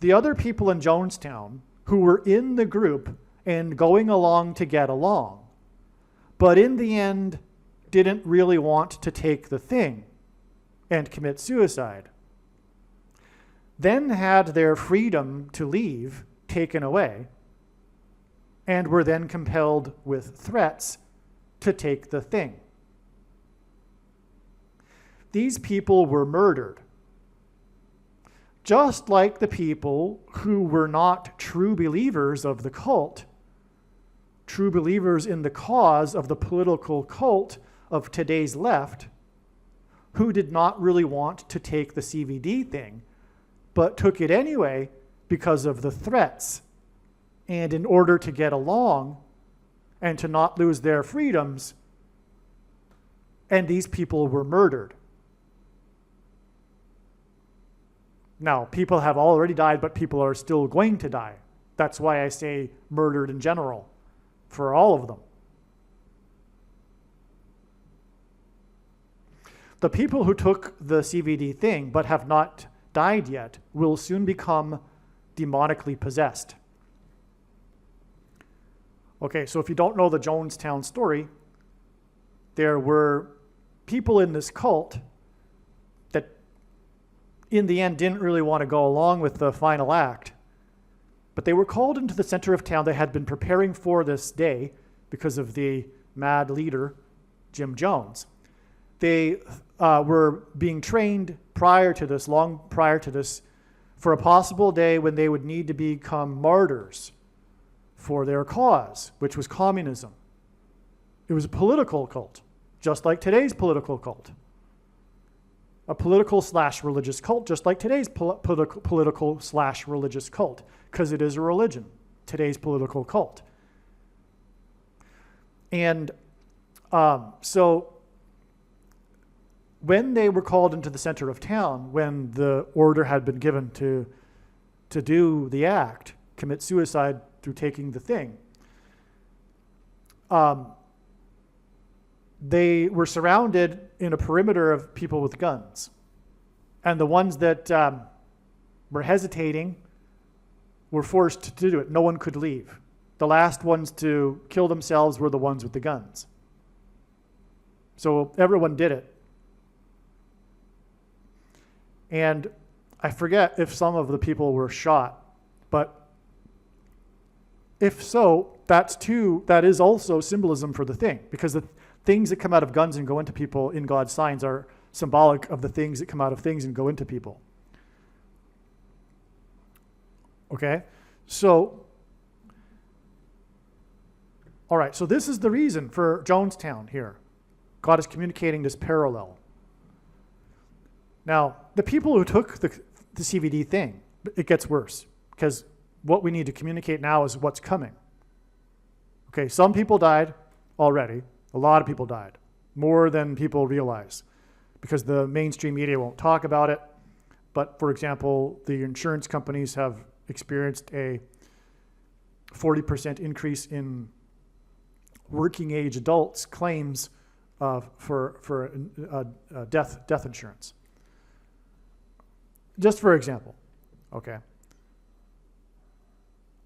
A: The other people in Jonestown who were in the group and going along to get along, but in the end didn't really want to take the thing and commit suicide, then had their freedom to leave taken away and were then compelled with threats to take the thing. These people were murdered. Just like the people who were not true believers of the cult, true believers in the cause of the political cult of today's left, who did not really want to take the CBD thing, but took it anyway because of the threats. And in order to get along and to not lose their freedoms, and these people were murdered. Now, people have already died, but people are still going to die. That's why I say murdered in general, for all of them. The people who took the CBD thing but have not died yet will soon become demonically possessed. Okay, so if you don't know the Jonestown story, there were people in this cult that in the end didn't really want to go along with the final act, but they were called into the center of town. They had been preparing for this day because of the mad leader, Jim Jones. They were being trained long prior to this, for a possible day when they would need to become martyrs for their cause, which was communism. It was a political cult, just like today's political cult. A political/religious cult, just like today's political/religious cult, because it is a religion, today's political cult. And so when they were called into the center of town, when the order had been given to do the act, commit suicide through taking the thing, they were surrounded in a perimeter of people with guns. And the ones that were hesitating were forced to do it. No one could leave. The last ones to kill themselves were the ones with the guns. So everyone did it. And I forget if some of the people were shot, but if so, that is also symbolism for the thing, because the things that come out of guns and go into people in God's signs are symbolic of the things that come out of things and go into people. Okay? So, all right, so this is the reason for Jonestown here. God is communicating this parallel. Now, the people who took the CVD thing, it gets worse, because what we need to communicate now is what's coming. Okay, some people died already. A lot of people died, more than people realize, because the mainstream media won't talk about it. But for example, the insurance companies have experienced a 40% increase in working age adults' claims for death insurance. Just for example, okay.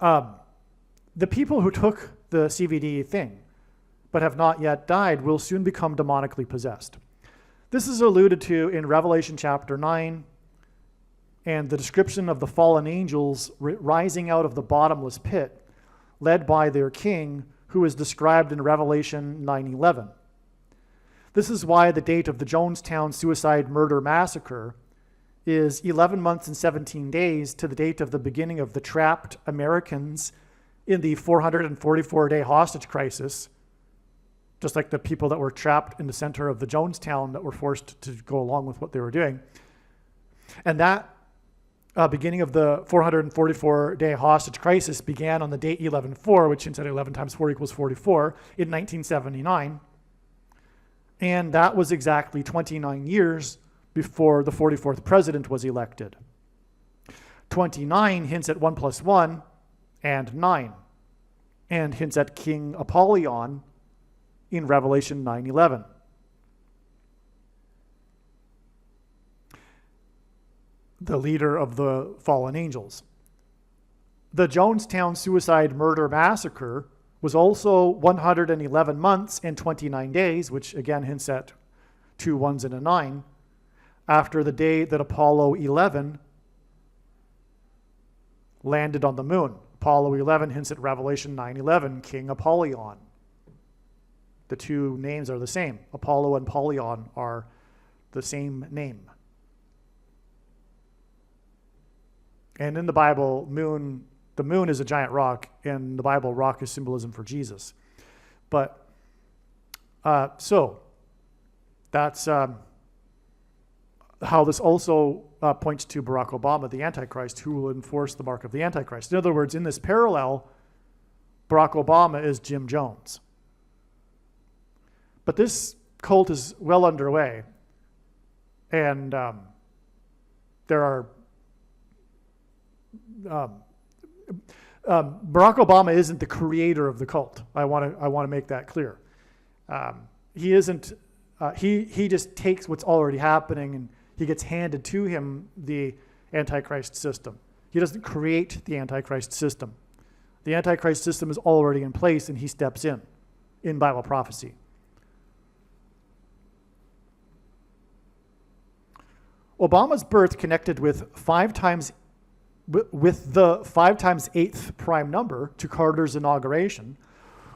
A: The people who took the CVD thing but have not yet died will soon become demonically possessed. This is alluded to in Revelation chapter 9 and the description of the fallen angels rising out of the bottomless pit, led by their king, who is described in Revelation 9:11. This is why the date of the Jonestown Suicide Murder Massacre is 11 months and 17 days to the date of the beginning of the trapped Americans in the 444-day hostage crisis, just like the people that were trapped in the center of the Jonestown that were forced to go along with what they were doing. And that beginning of the 444-day hostage crisis began on the date 11/4, which instead of 11 times 4 equals 44, in 1979. And that was exactly 29 years before the 44th president was elected. 29 hints at 1 plus 1 and 9, and hints at King Apollyon in Revelation 9:11. The leader of the fallen angels. The Jonestown Suicide Murder Massacre was also 111 months and 29 days, which again hints at 2 1s and a 9, after the day that Apollo 11 landed on the moon. Apollo 11 hints at Revelation 9:11, King Apollyon. The two names are the same. Apollo and Apollyon are the same name. And in the Bible, the moon is a giant rock. In the Bible, rock is symbolism for Jesus. But, so, that's how this also points to Barack Obama, the Antichrist, who will enforce the mark of the Antichrist. In other words, in this parallel, Barack Obama is Jim Jones. But this cult is well underway, and there are Barack Obama isn't the creator of the cult. I want to make that clear. He isn't. He just takes what's already happening and he gets handed to him the Antichrist system. He doesn't create the Antichrist system. The Antichrist system is already in place, and he steps in Bible prophecy. Obama's birth connected with the 5 times 8th prime number to Carter's inauguration,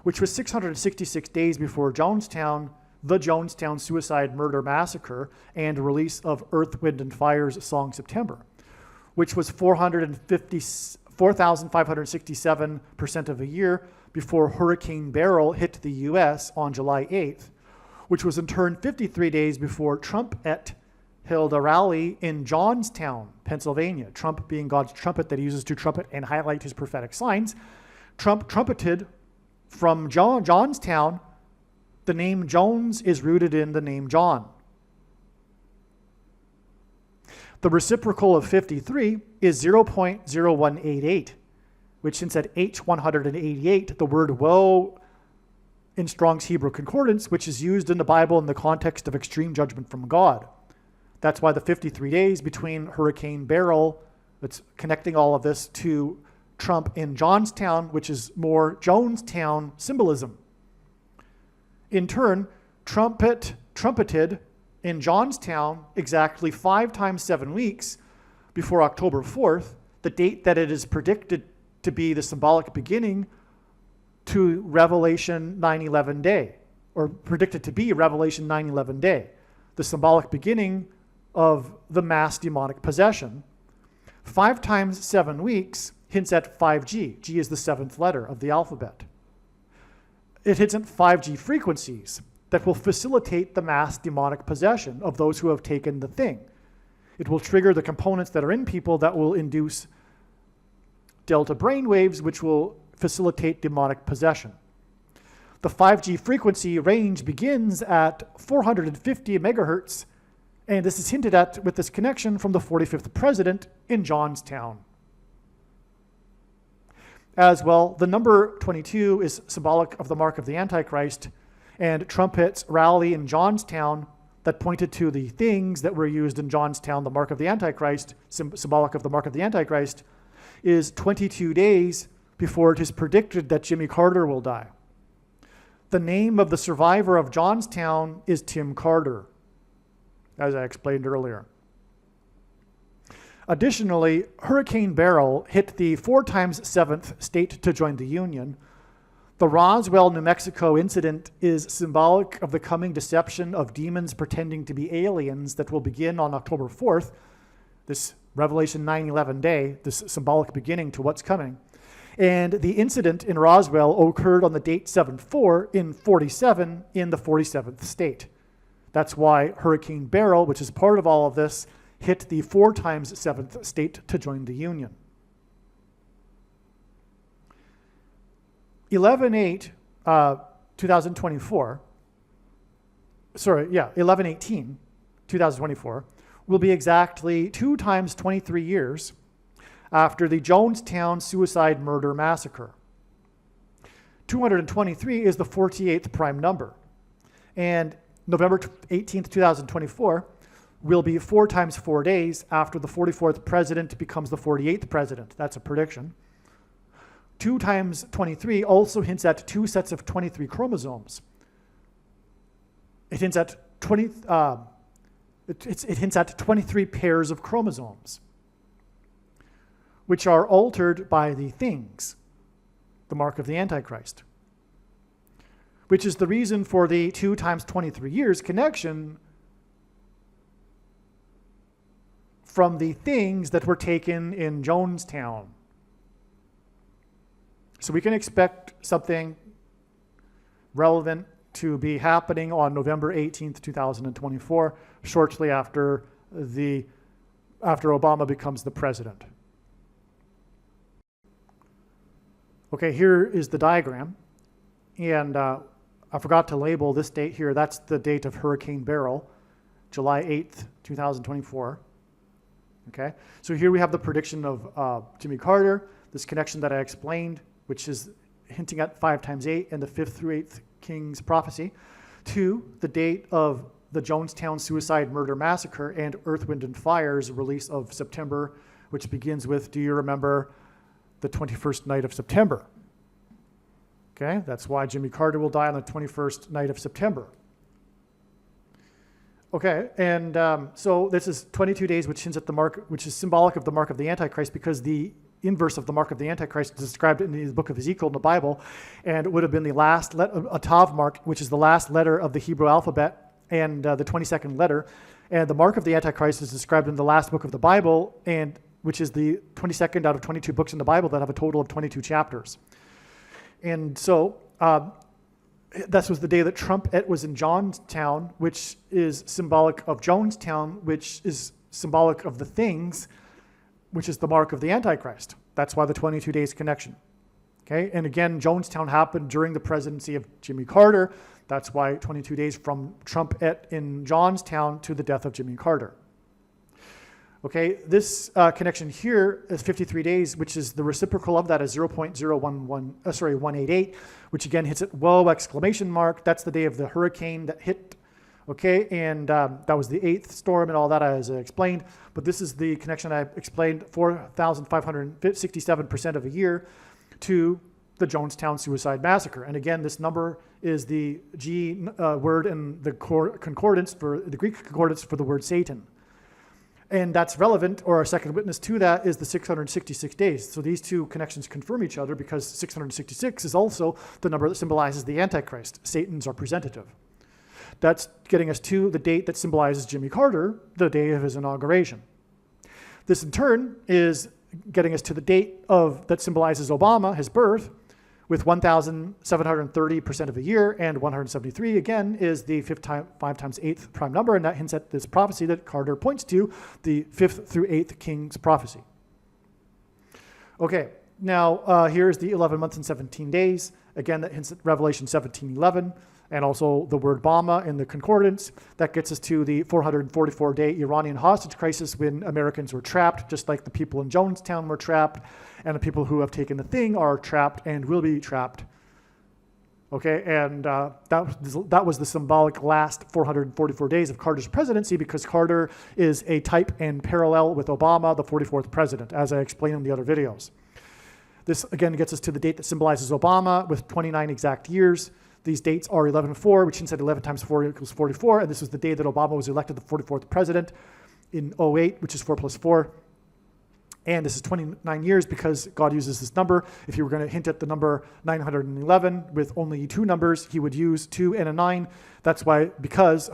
A: which was 666 days before Jonestown, the Jonestown Suicide Murder Massacre, and release of Earth, Wind, and Fire's song September, which was 4,567% of a year before Hurricane Beryl hit the U.S. on July 8th, which was in turn 53 days before Trump held a rally in Jonestown, Pennsylvania. Trump being God's trumpet that he uses to trumpet and highlight his prophetic signs. Trump trumpeted from Jonestown. The name Jones is rooted in the name John. The reciprocal of 53 is 0.0188, which since at H188, the word woe in Strong's Hebrew Concordance, which is used in the Bible in the context of extreme judgment from God. That's why the 53 days between Hurricane Beryl, that's connecting all of this to Trump in Jonestown, which is more Jonestown symbolism. In turn, trumpeted in Jonestown exactly 5 times 7 weeks before October 4th, the date that it is predicted to be the symbolic beginning to Revelation 9/11 day, or predicted to be Revelation 9/11 day, the symbolic beginning of the mass demonic possession. 5 times 7 weeks hints at 5G. G is the 7th letter of the alphabet. It hints at 5G frequencies that will facilitate the mass demonic possession of those who have taken the thing. It will trigger the components that are in people that will induce delta brainwaves, which will facilitate demonic possession. The 5G frequency range begins at 450 megahertz, and this is hinted at with this connection from the 45th president in Jonestown. As well, the number 22 is symbolic of the mark of the Antichrist, and trumpets rally in Jonestown that pointed to the things that were used in Jonestown, the mark of the Antichrist, symbolic of the mark of the Antichrist, is 22 days before it is predicted that Jimmy Carter will die. The name of the survivor of Jonestown is Tim Carter, as I explained earlier. Additionally, Hurricane Beryl hit the 4 times 7th state to join the Union. The Roswell, New Mexico incident is symbolic of the coming deception of demons pretending to be aliens that will begin on October 4th, this Revelation 9/11 day, this symbolic beginning to what's coming. And the incident in Roswell occurred on the date 7/4 in 47 in the 47th state. That's why Hurricane Beryl, which is part of all of this, hit the 4 times 7th state to join the Union. 11/18, 2024, will be exactly 2 times 23 years after the Jonestown Suicide Murder Massacre. 223 is the 48th prime number. And November 18th, 2024 will be 4 times 4 days after the 44th president becomes the 48th president. That's a prediction. 2 times 23 also hints at 2 sets of 23 chromosomes. It hints at 23 pairs of chromosomes, which are altered by the things, the mark of the Antichrist, which is the reason for the 2 times 23 years connection from the things that were taken in Jonestown. So we can expect something relevant to be happening on November 18th, 2024, shortly after Obama becomes the president. Okay, here is the diagram. And I forgot to label this date here. That's the date of Hurricane Beryl, July 8th, 2024. Okay, so here we have the prediction of Jimmy Carter, this connection that I explained, which is hinting at 5 times 8 and the 5th through 8th King's prophecy, to the date of the Jonestown Suicide Murder Massacre and Earth, Wind, and Fire's release of September, which begins with, do you remember the 21st night of September? Okay, that's why Jimmy Carter will die on the 21st night of September. Okay, and so this is 22 days, which hints at the mark, which is symbolic of the mark of the Antichrist, because the inverse of the mark of the Antichrist is described in the book of Ezekiel in the Bible, and it would have been the last a tav mark, which is the last letter of the Hebrew alphabet, and the 22nd letter. And the mark of the Antichrist is described in the last book of the Bible, and which is the 22nd out of 22 books in the Bible that have a total of 22 chapters. And so this was the day that Trump was in Jonestown, which is symbolic of Jonestown, which is symbolic of the things, which is the mark of the Antichrist. That's why the 22 days connection. Okay, and again, Jonestown happened during the presidency of Jimmy Carter. That's why 22 days from Trump in Jonestown to the death of Jimmy Carter. Okay, this connection here is 53 days, which is the reciprocal of that is 188, which again hits at whoa, exclamation mark. That's the day of the hurricane that hit Okay, and that was the 8th storm and all that as I explained. But this is the connection I explained, 4,567% of a year to the Jonestown Suicide Massacre. And again, this number is the G word in the concordance for the Greek concordance for the word Satan. And that's relevant, or our second witness to that is the 666 days. So these two connections confirm each other because 666 is also the number that symbolizes the Antichrist. Satan's representative. That's getting us to the date that symbolizes Jimmy Carter, the day of his inauguration. This in turn is getting us to the date that symbolizes Obama, his birth, with 1,730% of a year, and 173 again is the 5 times 8th prime number, and that hints at this prophecy that Carter points to, the 5th through 8th king's prophecy. Okay, now here's the 11 months and 17 days. Again, that hints at Revelation 17:11, and also the word Bama in the concordance. That gets us to the 444-day Iranian hostage crisis when Americans were trapped, just like the people in Jonestown were trapped, and the people who have taken the thing are trapped and will be trapped. Okay, and that was the symbolic last 444 days of Carter's presidency, because Carter is a type and parallel with Obama, the 44th president, as I explained in the other videos. This again gets us to the date that symbolizes Obama with 29 exact years. These dates are 11 and 4, which hints at 11 times 4 equals 44, and this was the day that Obama was elected the 44th president in 08, which is 4 plus 4. And this is 29 years because God uses this number. If you were going to hint at the number 911 with only 2 numbers, he would use 2 and a 9. That's why, because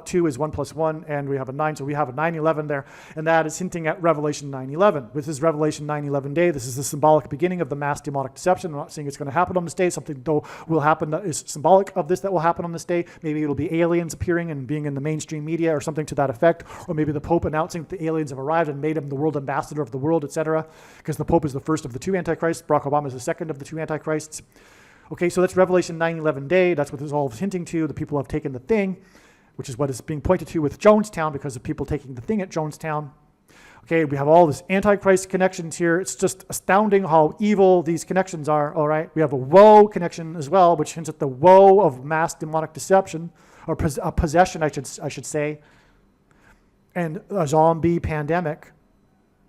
A: 2 is 1 plus 1, and we have a 9, so we have a 911 there. And that is hinting at Revelation 9:11. With this Revelation 9:11 day, this is the symbolic beginning of the mass demonic deception. I'm not saying it's going to happen on this day. Something, though, will happen that is symbolic of this that will happen on this day. Maybe it'll be aliens appearing and being in the mainstream media or something to that effect. Or maybe the Pope announcing that the aliens have arrived and made him the world ambassador of the world, etc. Because the Pope is the first of the 2 antichrists. Barack Obama is the second of the 2 antichrists. Okay, so that's Revelation 9:11 day. That's what this all is hinting to. The people have taken the thing, which is what is being pointed to with Jonestown because of people taking the thing at Jonestown. Okay, we have all this Antichrist connections here. It's just astounding how evil these connections are, all right? We have a woe connection as well, which hints at the woe of mass demonic deception, or possession, I should say, and a zombie pandemic.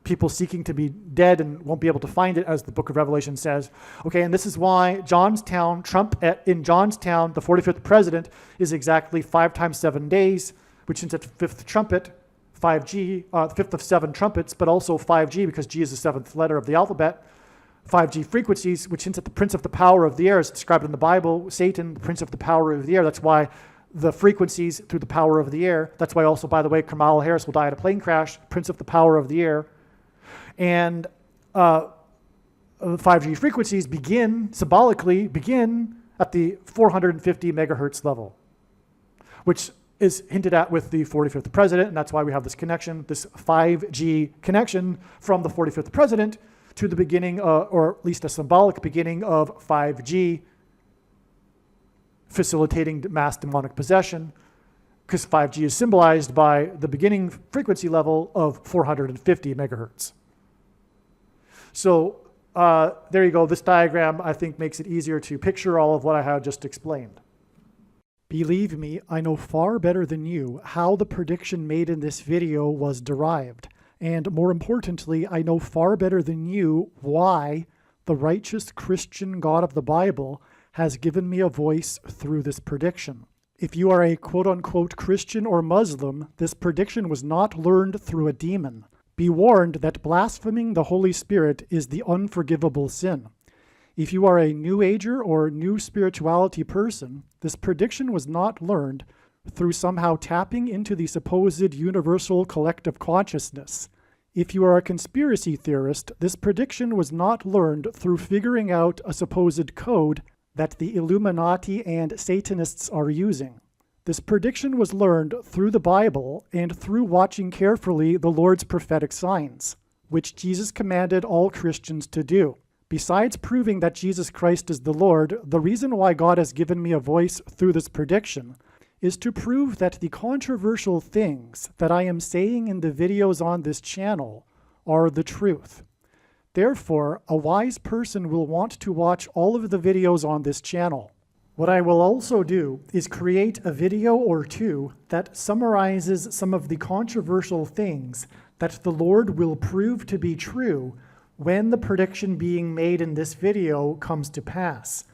A: People seeking to be dead and won't be able to find it, as the book of Revelation says. Okay, and this is why Jonestown, in Jonestown, the 45th president is exactly 5 times 7 days, which hints at 5th trumpet, 5G, 5th of 7 trumpets, but also 5G because G is the 7th letter of the alphabet. 5G frequencies, which hints at the prince of the power of the air, is described in the Bible, Satan, the prince of the power of the air. That's why the frequencies through the power of the air. That's why also, by the way, Kamala Harris will die in a plane crash, prince of the power of the air. And 5G frequencies symbolically begin at the 450 megahertz level, which is hinted at with the 45th president, and that's why we have this connection, this 5G connection from the 45th president to the beginning, or at least a symbolic beginning of 5G, facilitating mass demonic possession, because 5G is symbolized by the beginning frequency level of 450 megahertz. So there you go. This diagram, I think, makes it easier to picture all of what I had just explained. Believe me, I know far better than you how the prediction made in this video was derived. And more importantly, I know far better than you why the righteous Christian God of the Bible has given me a voice through this prediction. If you are a quote-unquote Christian or Muslim, this prediction was not learned through a demon. Be warned that blaspheming the Holy Spirit is the unforgivable sin. If you are a New Ager or New Spirituality person, this prediction was not learned through somehow tapping into the supposed universal collective consciousness. If you are a conspiracy theorist, this prediction was not learned through figuring out a supposed code that the Illuminati and Satanists are using. This prediction was learned through the Bible and through watching carefully the Lord's prophetic signs, which Jesus commanded all Christians to do. Besides proving that Jesus Christ is the Lord, the reason why God has given me a voice through this prediction is to prove that the controversial things that I am saying in the videos on this channel are the truth. Therefore, a wise person will want to watch all of the videos on this channel. What I will also do is create a video or two that summarizes some of the controversial things that the Lord will prove to be true when the prediction being made in this video comes to pass.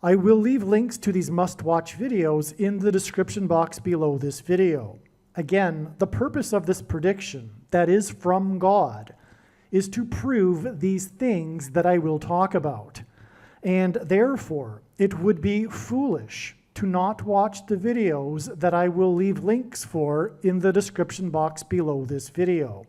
A: I will leave links to these must-watch videos in the description box below this video. Again, the purpose of this prediction, that is from God, is to prove these things that I will talk about. And therefore, it would be foolish to not watch the videos that I will leave links for in the description box below this video.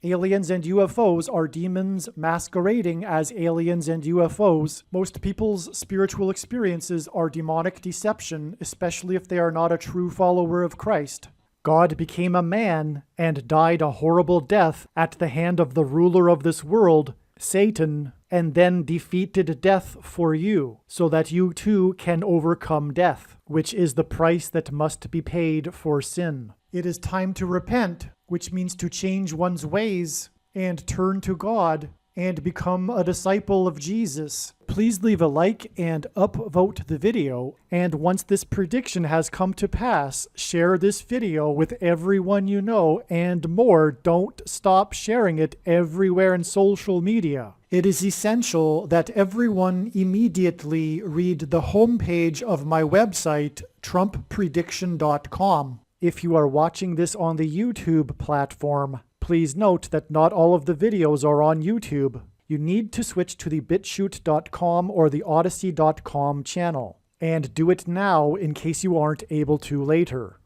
A: Aliens and UFOs are demons masquerading as aliens and UFOs. Most people's spiritual experiences are demonic deception, especially if they are not a true follower of Christ. God became a man and died a horrible death at the hand of the ruler of this world, Satan, and then defeated death for you, so that you too can overcome death, which is the price that must be paid for sin. It is time to repent, which means to change one's ways and turn to God and become a disciple of Jesus. Please leave a like and upvote the video, and once this prediction has come to pass, share this video with everyone you know, and more, don't stop sharing it everywhere in social media. It is essential that everyone immediately read the homepage of my website, TrumpPrediction.com. If you are watching this on the YouTube platform, please note that not all of the videos are on YouTube. You need to switch to the BitChute.com or the Odyssey.com channel. And do it now in case you aren't able to later.